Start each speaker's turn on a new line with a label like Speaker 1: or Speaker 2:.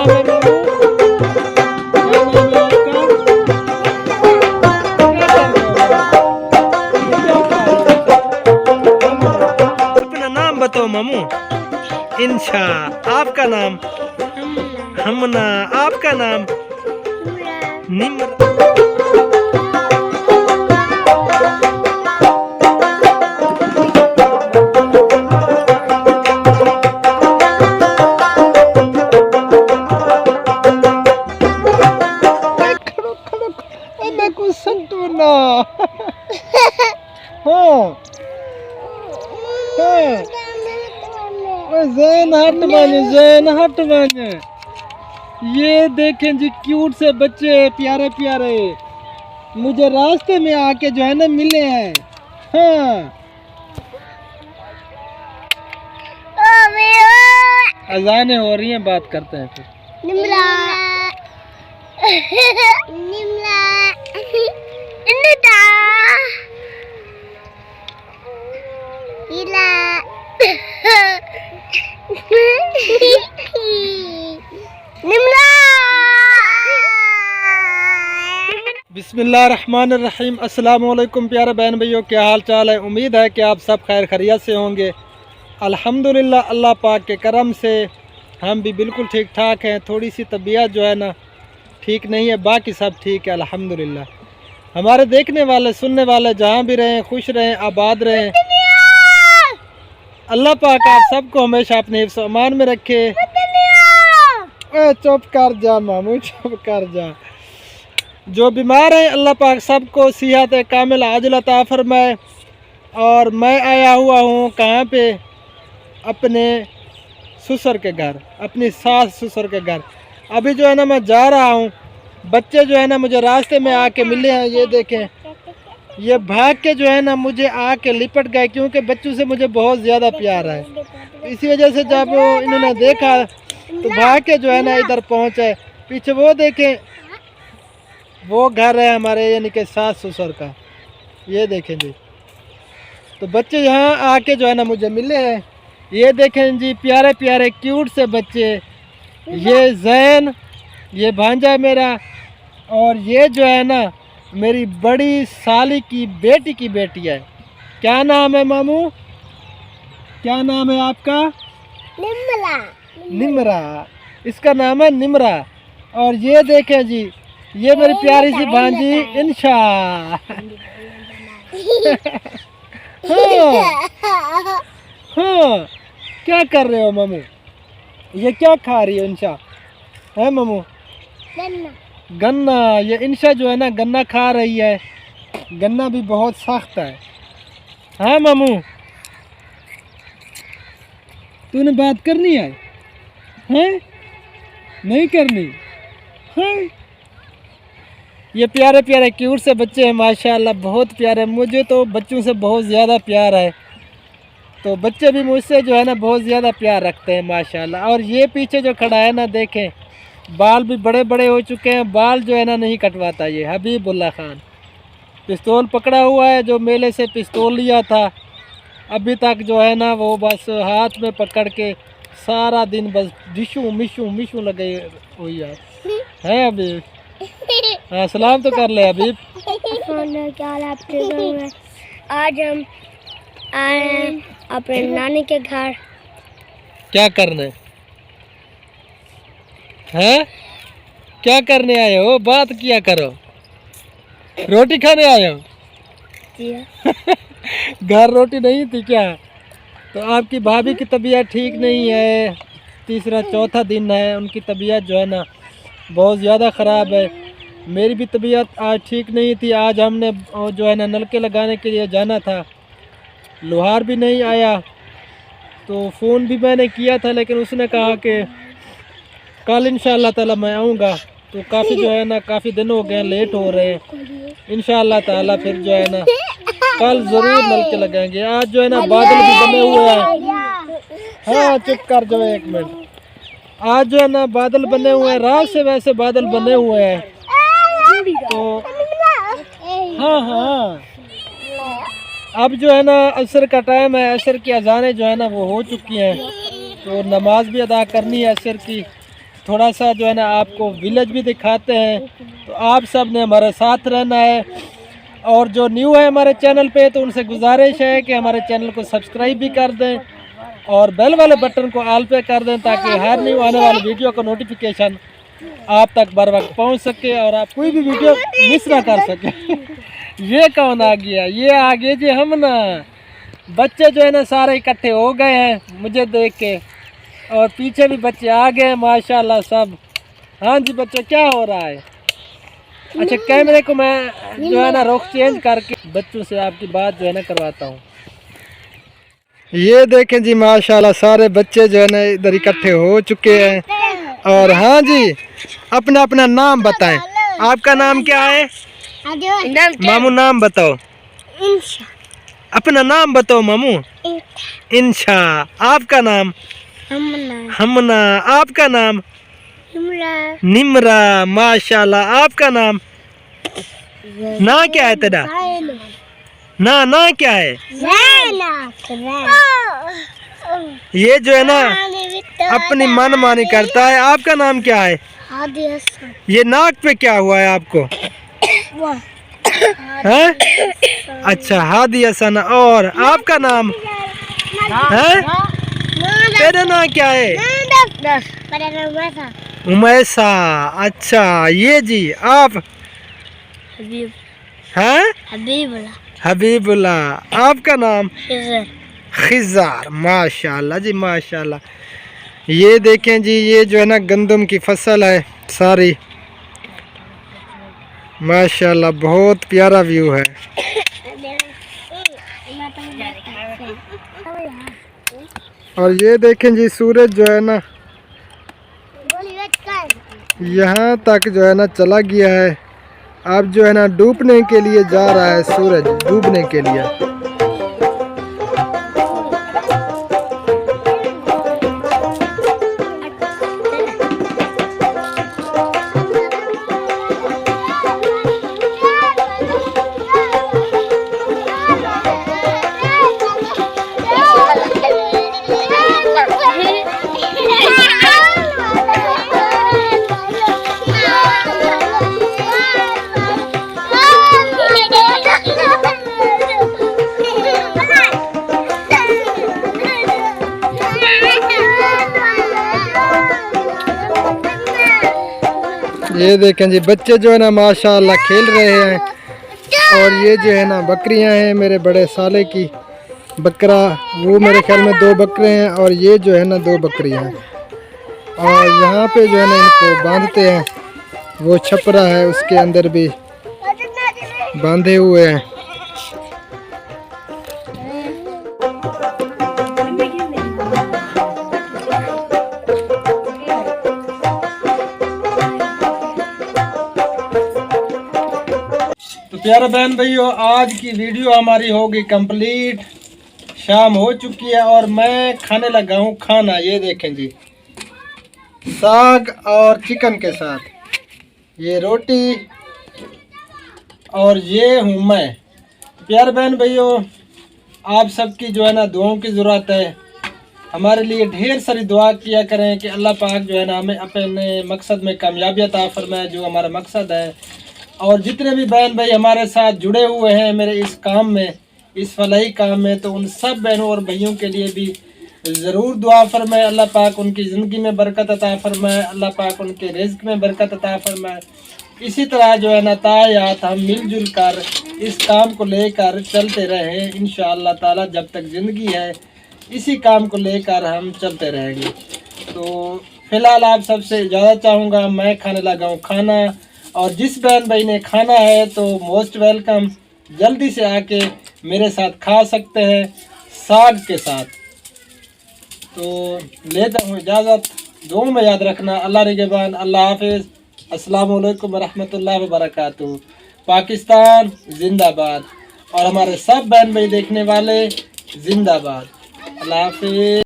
Speaker 1: नाम है मामू? क्या नाम है आपका? क्या कर रहे हो? अपना नाम बताओ मामू। इंशा। आपका नाम? हमना। आपका नाम? निम्र। मैं कुछ संतू ना। हाँ जैन हट माने। ये देखें जी क्यूट से बच्चे प्यारे प्यारे मुझे रास्ते में आके जो है ना मिले हैं। हाँ अजानें हो रही हैं, बात करते हैं फिर।
Speaker 2: निमला निमला निमला इला निमला।
Speaker 1: बिस्मिल्लाहिर्रहमानिर्रहीम। अस्सलाम वालेकुम प्यारे बहन भाइयों, क्या हाल चाल है? उम्मीद है कि आप सब खैर खैरियत से होंगे। अल्हम्दुलिल्लाह अल्लाह पाक के करम से हम भी बिल्कुल ठीक ठाक हैं। थोड़ी सी तबीयत जो है ना ठीक नहीं है, बाकी सब ठीक है अल्हम्दुलिल्लाह। हमारे देखने वाले सुनने वाले जहाँ भी रहें खुश रहें आबाद रहें। अल्लाह पाक आप सबको हमेशा अपने हिफ्ज़ अमान में रखे। चुप कर जा मामू, चुप कर जा। जो बीमार हैं अल्लाह पाक सबको सेहत कामिल आजिल अता फरमाए। और मैं आया हुआ हूँ कहाँ पे? अपने ससुर के घर, अपनी सास ससुर के घर। अभी जो है ना मैं जा रहा हूँ, बच्चे जो है ना मुझे रास्ते में आके मिले हैं। ये देखें, ये भाग के जो है ना मुझे आके लिपट गए, क्योंकि बच्चों से मुझे बहुत ज़्यादा प्यार है। इसी वजह से जब इन्होंने देखा तो भाग के जो है ना इधर पहुँचे। पीछे वो देखें, वो घर है हमारे यानी कि सास ससुर का। ये देखें जी, तो बच्चे यहाँ आके जो है ना मुझे मिले हैं। ये देखें जी प्यारे प्यारे क्यूट से बच्चे। ये जैन, ये भांजा है मेरा, और ये जो है ना मेरी बड़ी साली की बेटी है। क्या नाम है मामू? क्या नाम है आपका?
Speaker 2: निमला।
Speaker 1: निमरा। इसका नाम है निमरा। और ये देखें जी, ये मेरी प्यारी सी भांजी इंशा। हाँ हाँ, क्या कर रहे हो मामू? ये क्या खा रही हो इंशा? है मामू? गन्ना। ये इंशा जो है ना गन्ना खा रही है। गन्ना भी बहुत सख्त है। हाँ मामू, तूने बात करनी है? हैं? नहीं करनी? हैं? ये प्यारे प्यारे क्यूट से बच्चे हैं माशाल्लाह, बहुत प्यारे। मुझे तो बच्चों से बहुत ज़्यादा प्यार है, तो बच्चे भी मुझसे जो है ना बहुत ज़्यादा प्यार रखते हैं माशाल्लाह। और ये पीछे जो खड़ा है ना देखें, बाल भी बड़े बड़े हो चुके हैं, बाल जो है ना नहीं कटवाता। ये हबीबुल्ला खान पिस्तौल पकड़ा हुआ है, जो मेले से पिस्तौल लिया था अभी तक जो है ना वो बस हाथ में पकड़ के सारा दिन बस डिशू मिशू मिशू लगे हुई है। अभी हाँ सलाम तो कर ले अभी।
Speaker 2: आज हम आए हैं अपने नानी के घर।
Speaker 1: क्या करने हैं? क्या करने आए हो? बात किया करो। रोटी खाने आए हो? घर रोटी नहीं थी क्या? तो आपकी भाभी की तबीयत ठीक नहीं है, तीसरा चौथा दिन है उनकी तबीयत जो है ना बहुत ज़्यादा ख़राब है। मेरी भी तबीयत आज ठीक नहीं थी। आज हमने जो है ना नलके लगाने के लिए जाना था, लोहार भी नहीं आया। तो फ़ोन भी मैंने किया था, लेकिन उसने कहा कि कल इंशाअल्लाह ताला मैं आऊँगा। तो काफ़ी जो है ना काफ़ी दिन हो गए, लेट हो रहे हैं। इंशाअल्लाह ताला फिर जो है ना कल ज़रूर नलके लगाएंगे। आज जो है ना बादल भी बने हुए हैं। हाँ चुप कर जाओ एक मिनट। आज जो है ना बादल बने हुए हैं, रात से वैसे बादल बने हुए हैं। तो हाँ हाँ, अब जो है ना असर का टाइम है, असर की अजानें जो है ना वो हो चुकी हैं, तो नमाज भी अदा करनी है असर की। थोड़ा सा जो है ना आपको विलेज भी दिखाते हैं। तो आप सब ने हमारे साथ रहना है, और जो न्यू है हमारे चैनल पे तो उनसे गुजारिश है कि हमारे चैनल को सब्सक्राइब भी कर दें और बेल वाले बटन को ऑल पे कर दें, ताकि हर न्यू आने वाली वीडियो का नोटिफिकेशन आप तक बर वक्त पहुँच सके और आप कोई भी वीडियो मिस ना कर सके। ये कौन आ गया? ये आ गए जी हम ना। बच्चे जो है ना सारे इकट्ठे हो गए हैं मुझे देख के, और पीछे भी बच्चे आ गए माशाल्लाह सब। हाँ जी बच्चे, क्या हो रहा है? अच्छा, कैमरे को मैं जो है ना रुख चेंज करके बच्चों से आपकी बात जो है ना करवाता हूँ। ये देखें जी माशाल्लाह सारे बच्चे जो है ना इधर इकट्ठे हो चुके हैं। और हाँ जी, अपना अपना नाम बताएं। आपका नाम क्या है? मामू नाम बताओ। अपना नाम बताओ मामू। इंशा। आपका नाम? हमना। आपका नाम? निमरा। माशाल्लाह। आपका नाम? ना क्या है तेरा? ना क्या है? ये जो है ना अपनी मन मानी करता है। आपका नाम क्या है? ये नाक पे क्या हुआ है आपको? है? अच्छा, हादी हसन। और आपका नाम है? तेरा नाम क्या है? उमैसा। अच्छा, ये जी आप हैं? हबीबुल्लाह। आपका नाम? खिजार। माशाल्लाह जी माशाल्लाह। ये देखें जी, ये जो है ना गंदम की फसल है सारी माशाल्लाह, बहुत प्यारा व्यू है। और ये देखें जी सूरज जो है ना यहाँ तक जो है ना चला गया है। अब जो है ना डूबने के लिए जा रहा है सूरज, डूबने के लिए। ये देखें जी बच्चे जो है ना माशाल्लाह खेल रहे हैं। और ये जो है ना बकरियां हैं मेरे बड़े साले की बकरा, वो मेरे ख्याल में 2 बकरे हैं और ये जो है ना 2 बकरियां हैं। और यहाँ पे जो है ना इनको बांधते हैं, वो छपरा है उसके अंदर भी बांधे हुए हैं। तो प्यारे बहन भाइयों, आज की वीडियो हमारी होगी कंप्लीट। शाम हो चुकी है और मैं खाने लगा हूँ खाना। ये देखें जी, साग और चिकन के साथ ये रोटी, और ये हूँ मैं। प्यारे बहन भाइयों, आप सबकी जो है ना दुआओं की ज़रूरत है। हमारे लिए ढेर सारी दुआ किया करें कि अल्लाह पाक जो है ना हमें अपने मकसद में कामयाबी अता फरमाए, जो हमारा मकसद है। और जितने भी बहन भाई हमारे साथ जुड़े हुए हैं मेरे इस काम में, इस फलाही काम में, तो उन सब बहनों और भाइयों के लिए भी ज़रूर दुआ फरमाए। अल्लाह पाक उनकी ज़िंदगी में बरकत अता फरमाए, अल्लाह पाक उनके रिज़्क़ में बरकत अता फरमाए। इसी तरह जो है ना तायात हम मिलजुल कर इस काम को लेकर चलते रहें इंशाअल्लाह ताला। जब तक ज़िंदगी है इसी काम को लेकर हम चलते रहेंगे। तो फ़िलहाल आप सबसे इजाज़त चाहूँगा, मैं खाने लगा हूँ खाना। और जिस बहन भाई ने खाना है तो मोस्ट वेलकम, जल्दी से आके मेरे साथ खा सकते हैं साग के साथ। तो लेता हूँ इजाज़त, दुआ में याद रखना। अल्लाह निगहबान, अल्लाह हाफिज़, अस्सलामु अलैकुम वरहमतुल्लाहि वबरकातुहू। पाकिस्तान जिंदाबाद और हमारे सब बहन भाई देखने वाले जिंदाबाद। अल्लाह हाफिज़।